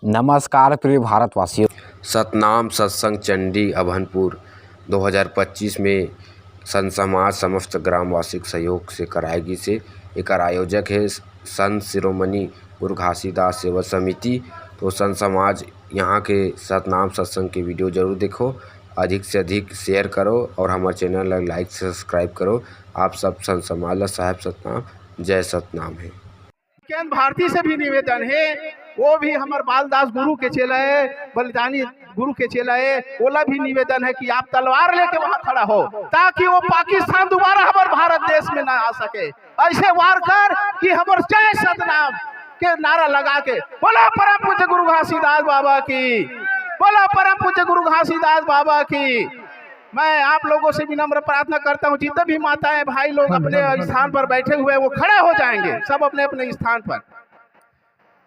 नमस्कार प्रिय भारतवासियों। सतनाम सत्संग चंडी अभनपुर 2025 में संत समाज समस्त ग्रामवासी के सहयोग से कराएगी से एक आयोजक है संत शिरोमणि गुरु घासीदास सेवा समिति। तो संत समाज यहाँ के सतनाम सत्संग के वीडियो जरूर देखो, अधिक से अधिक शेयर करो और हमारे चैनल लाइक सब्सक्राइब करो। आप सब संत समाज साहेब सतनाम, जय सतनाम है। भारती से भी निवेदन है, वो भी हमारे बालदास गुरु के चेला है, बलिदानी गुरु के चेला है। ओला भी निवेदन है कि आप तलवार लेके वहां खड़ा हो ताकि वो पाकिस्तान दोबारा हमारे भारत देश में ना आ सके। ऐसे वार कर कि हमारे जय सतनाम के नारा लगा के बोला परम पूज्य गुरु घासीदास बाबा की, बोला परम पूज्य गुरु घासीदास बाबा की। मैं आप लोगों से विनम्र प्रार्थना करता हूँ, जितने भी माताएं भाई लोग अपने स्थान पर बैठे हुए हैं वो खड़े हो जाएंगे, सब अपने अपने स्थान पर।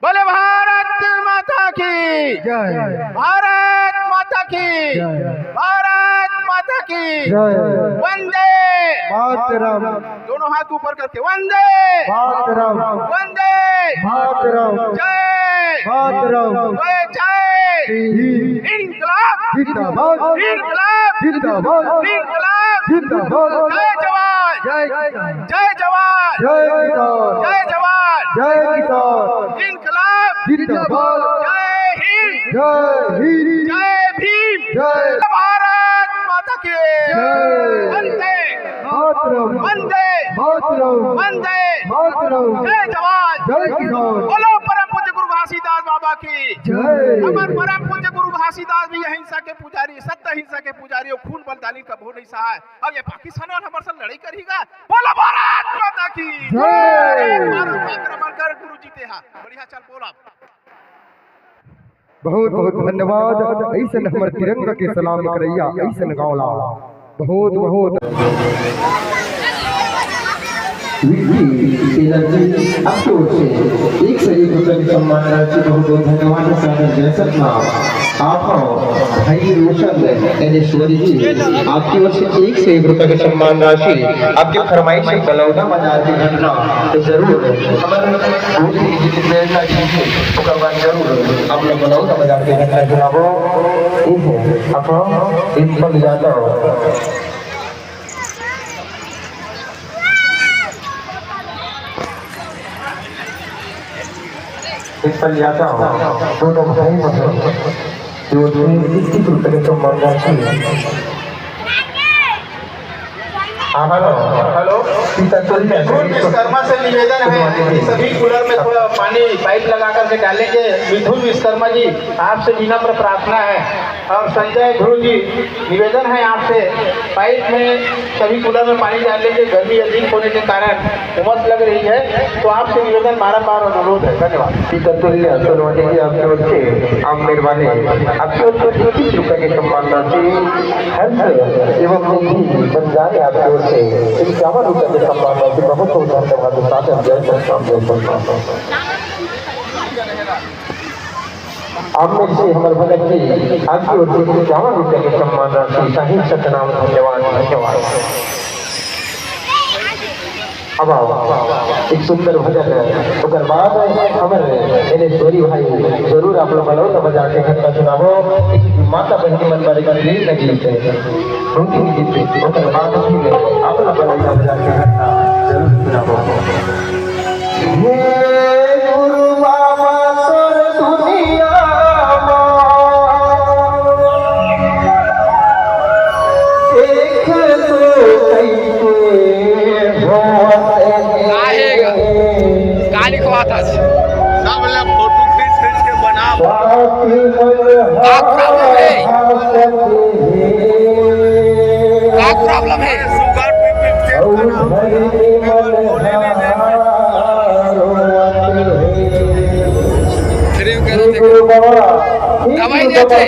बोले भारत माता की जय, भारत माता की जय, भारत माता की जय, वंदे मातरम। दोनों हाथ ऊपर करके वंदे मातरम, वंदे मातरम, जय मातरम, जय इंकलाब जिंदाबाद, इंकलाब जिंदाबाद, इंकलाब जिंदाबाद। जय जवान, जय जवान, जय जवान, जय किसान, इंकलाब जिंदाबाद, जय हिंद, जय भीम, जय भारत माता की जय, वंदे मातरम, वंदे मातरम, वंदे मातरम, जय जवान, जय किसान। बोलो परम पूज्य गुरु घासीदास बाबा की जय। हमारे परम पूज्य गुरु घासीदास भी अहिंसा के पुजारी, सत्य अहिंसा के पुजारी और खून बलिदानी का भो नहीं सहा है। अब ये पाकिस्तान और हमारे साथ लड़ाई करेगा। बोलो भारत माता की जय, भारत आक्रमण कर गुरु जीते हैं। बढ़िया, चल बोला। बहुत बहुत धन्यवाद। ऐसे हमारे तिरंगा के सलाम करैया, ऐसे गावला बहुत बहुत आपकी ओर से 1 से 1 रुपये की सम्मान राशि बहुत बहुत धन्यवाद। सागर जय सतनाम। आप भाई रोशन एनेश्वरी जी, आपकी ओर से 1 से 1 रुपये की सम्मान राशि आपकी फरमाइश से बलौदा बाजार की घटना तो जरूर हमारे प्रेरणा जरूर आप लोग बलौदा बाजार की घटना चुनावो आप इन पर यादव इस पर जाता हूँ दोनों भाई जो 21 रुपये तो मांगा हेलो, विश्वकर्मा से निवेदन है कि सभी कूलर में थोड़ा पानी पाइप लगा करके डालेंगे। मिथुन विश्वकर्मा जी आपसे विनम्र प्रार्थना है, और संजय ध्रुव जी निवेदन है आपसे, पाइप में सभी कूलर में पानी डाल लेंगे। गर्मी अधिक होने के कारण उमस लग रही है, तो आपसे निवेदन बारंबार अनुरोध है। धन्यवाद। आपकी ओर से आप मेहरबानी, आपकी ओर से 21 रुपये की सम्मान राशि एवं बन जाए आपकी ओर से 51 रुपये के सम्मान राशि बहुत बहुत धन्यवाद। आप में से हमारे भगत जी आपकी ओर से 51 रुपये के सम्मान राशि शाही सतनाम धन्यवाद धन्यवाद। अब एक सुंदर भजन है, उसके बाद हमारे एनेश्वरी भाई जरूर आप लोग बलौदा बाजार के घटना सुनावो। माता बहनी मन बारे का रील लगी है गीत, उसके बाद आप लोग बलौदा बाजार के घटना जरूर सुनावो। गुरु बाबा सर दुनिया सब लोग फोटो खींच के बना। प्रॉब्लम है, शुगर दवाई देते,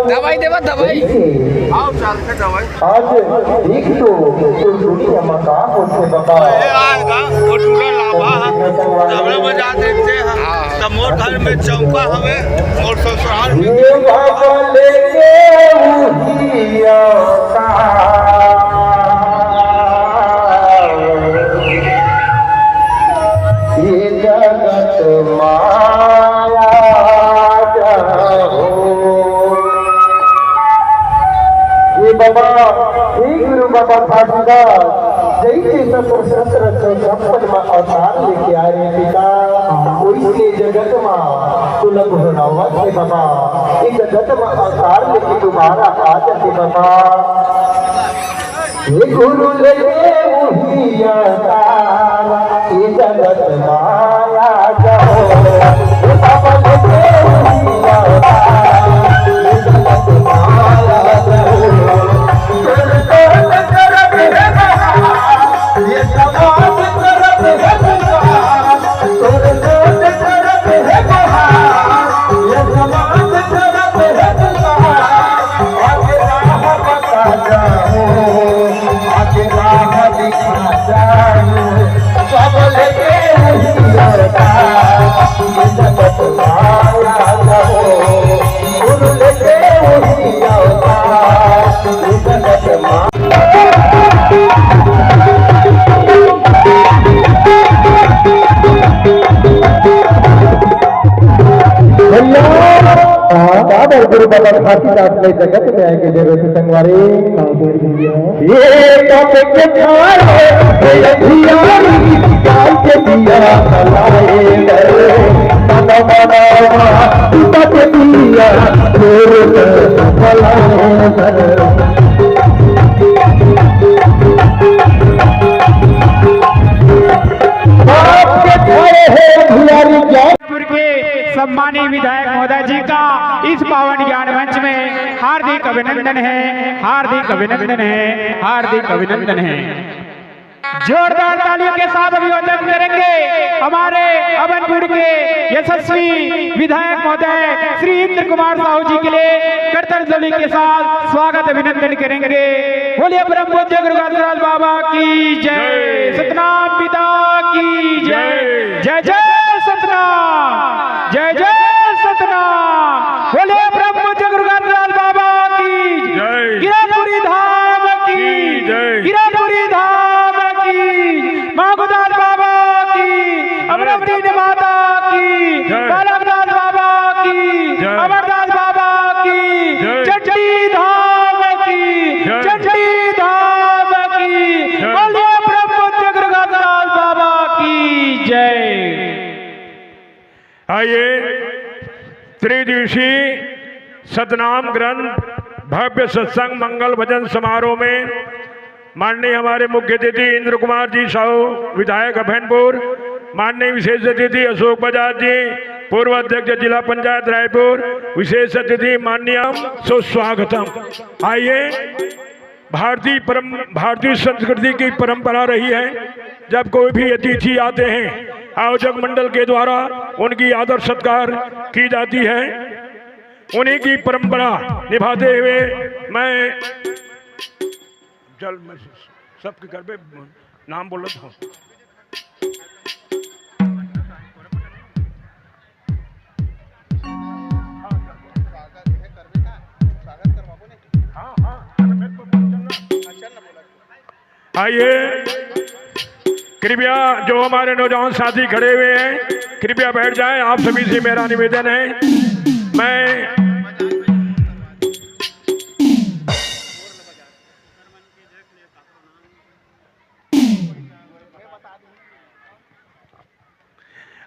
दवाई देवा दवाई आओ चलते दवाई आज एक तो दुनिया में का होते बाबा आएगा वो टूटा लावा हमरे बजा देते हैं। तो मोर घर में चौका हवे और ससुराल में बाबा लेके उहिया का ये जगत माया बाबा हे गुरु बाबा घासीदास जैसे सत्र 1756 में अवतार लेके आए पिता वैसे जगत में तुलग होना थे बाबा इस जगत में अवतार लेके तुम्हारा आ जाते बाबा हे गुरु लेके वही अवतार ये जगत माया जाओ बाबा लेके वही अवतार ये जगत माया जाओ ये समाज करत है ये समाज करत है आगे राह बता जाओ आगे राह दिखा जाओ सब लेके वही अवतार ये जगत माया जाओ गुरु लेके वही अवतार ये जगत माया गुरु बाबा घासीदास ने जगत में आए के जगत संगवारी ये टॉपिक के खाए धियारी काल के दिया खलाए मना मना टूटा के दिया छोड़ खलाए सम्मानीय विधायक महोदय जी का इस पावन ज्ञान मंच में हार्दिक अभिनंदन है, हार्दिक अभिनंदन है, हार्दिक अभिनंदन है। जोरदार तालियों के साथ अभिवादन करेंगे हमारे अभनपुर के यशस्वी विधायक महोदय श्री इंद्र कुमार साहू जी के लिए करतलध्वनि के साथ स्वागत अभिनंदन करेंगे। बोलिए परम पूज्य गुरु घासीदास बाबा की जय, सतनाम पिता की जय, जय जय सतनाम, जय जय सतनाम। बोलिए परम पूज्य गुरु घासीदास बाबा की जय, गिरापुरी धाम की जय, गिरापुरी धाम की, माघुदास बाबा की, अमरवती माता की, बालकदास बाबा की, अमरदास बाबा की, चंडी धाम की, चंडी धाम की। बोलिए परम पूज्य गुरु घासीदास बाबा की जय। आइए त्रिदिवसीय सतनाम ग्रंथ भव्य सत्संग मंगल भजन समारोह में माननीय हमारे मुख्य अतिथि इंद्र कुमार जी साहू विधायक अभनपुर, माननीय विशेष अतिथि अशोक बजाज जी पूर्व अध्यक्ष जिला पंचायत रायपुर, विशेष अतिथि माननीय सुस्वागतम। आइए भारतीय संस्कृति की परंपरा रही है, जब कोई भी अतिथि आते हैं आयोजक मंडल के द्वारा उनकी आदर सत्कार की जाती है। उन्हीं की परंपरा निभाते हुए मैं सबके घर पे नाम बोल रहा हूँ। आइए कृपया जो हमारे नौजवान साथी खड़े हुए हैं कृपया बैठ जाएं। आप सभी से मेरा निवेदन है, मैं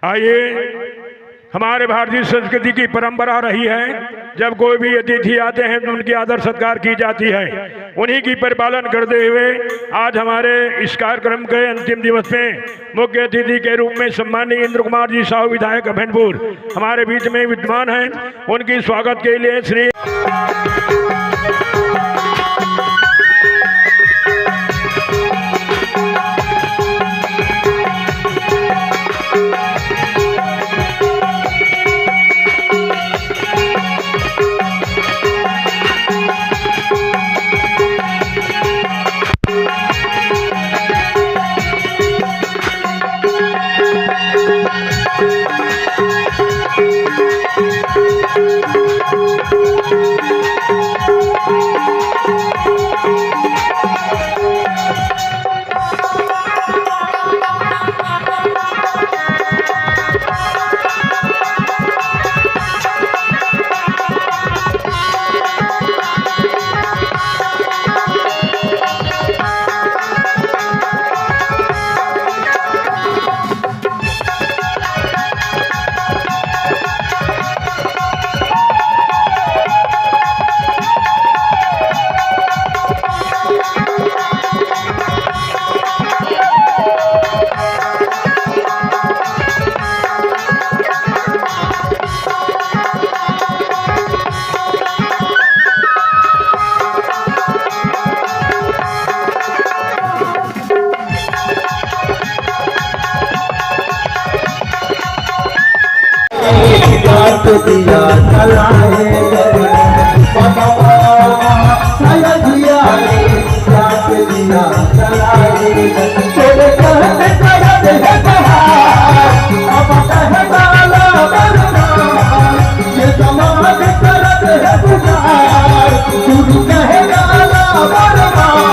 आइए हमारे भारतीय संस्कृति की परंपरा रही है, जब कोई भी अतिथि आते हैं तो उनकी आदर सत्कार की जाती है। उन्हीं की परिपालन करते हुए आज हमारे इस कार्यक्रम के अंतिम दिवस में मुख्य अतिथि के रूप में सम्मानीय इंद्र कुमार जी साहू विधायक अभनपुर हमारे बीच में विद्यमान हैं। उनकी स्वागत के लिए श्री के दिया जलाए बाबा साया दिया क्या के दिया जलाए तेरे कहते करत है बहार अब कह डाला बरनार ये समाज करत है पुकार तू कह डाला बरनार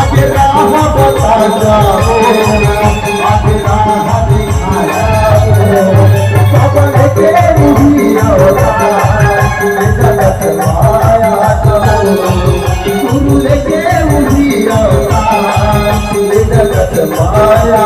आगे राह बता जाओ आगे राह दिखा जाओ सबन के रुहिया जगत माया गुरु लेके रुहिया जगत माया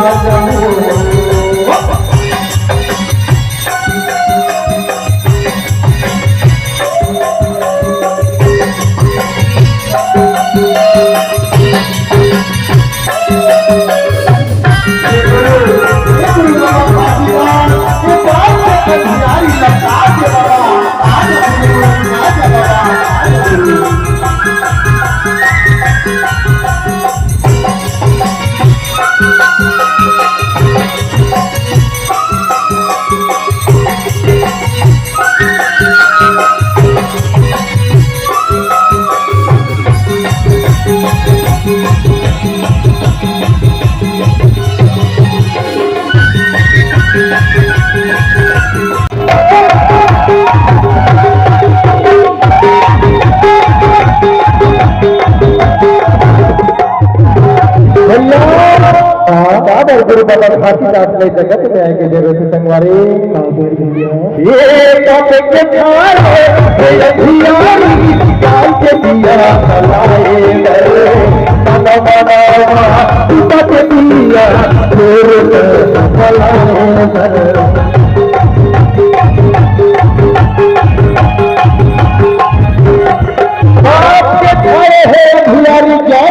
गुरु बाबा घासीदास ने जगत में आएंगे जगत संगवारी ये कप के खाए के दिया